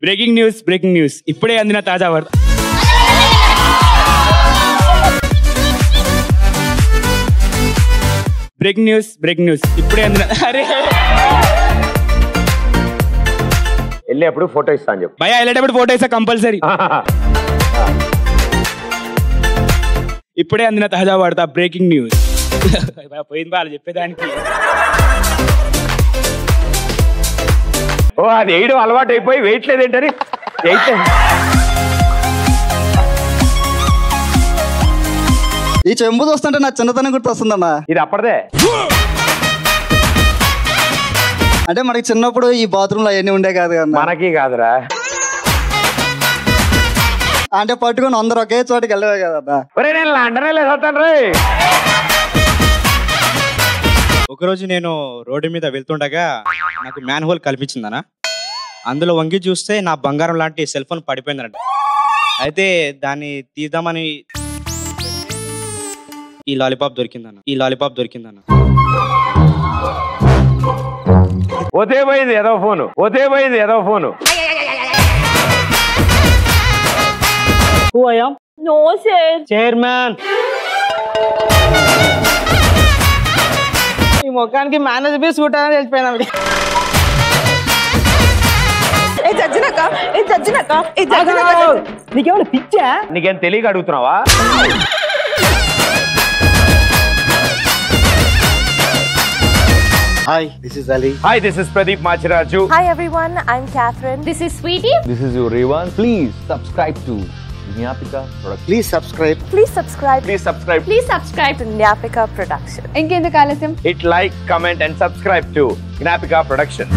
Breaking news ఇప్పుడే అందిన తాజా వార్త. బ్రేకింగ్ న్యూస్ ఇప్పుడే అందిన. అరే వెళ్ళేప్పుడు ఫోటో ఇస్తా అని చెప్పు. భయ వెళ్ళేటప్పుడు ఫోటో ఇస్తా కంపల్సరీ. ఇప్పుడే అందిన తాజా వార్త బ్రేకింగ్ న్యూస్. పోయింది వాళ్ళు చెప్పేదానికి. ఓ అది వేయడం అలవాటు అయిపోయి వెయిట్ లేదేంటని ఈ చెంబు చూస్తుంటే నా చిన్నతనం గుర్తు వస్తుందన్నా. ఇది అప్పటిదే. అంటే మనకి చిన్నప్పుడు ఈ బాత్రూమ్ లో అవన్నీ ఉండే కాదు కదా. మనకి కాదురా. అంటే పట్టుకొని అందరూ ఒకే చోటుకి వెళ్ళవే కదా. నేను లండనే లేదు రే. ఒకరోజు నేను రోడ్డు మీద వెళ్తుండగా నాకు మ్యాన్ హోల్ కల్పించిందనా. అందులో వంగి చూస్తే నా బంగారం లాంటి సెల్ ఫోన్ పడిపోయిందనంట. అయితే దాన్ని తీద్దామని ఈ లాలీపాప్ దొరికిందన్న. పోతే పోయింది ఏదో phone. Who I am? No, sir. Chairman. ఈ ముఖానికి మేనేజర్ బి సూట్ అని తెలిసిపోయినా. నీకేమైనా పిచ్చా? నీకేం తెలియక అడుగుతున్నావా? Hi, this is Ali. Hi, this is Pradeep Machiraju. Hi everyone, I'm Catherine. This is Sweetie. This is your Revan. Please subscribe to Nyapika Production. Please subscribe. Please subscribe. Please subscribe. Please subscribe to Nyapika Production. Hit like, comment and subscribe to Nyapika Production.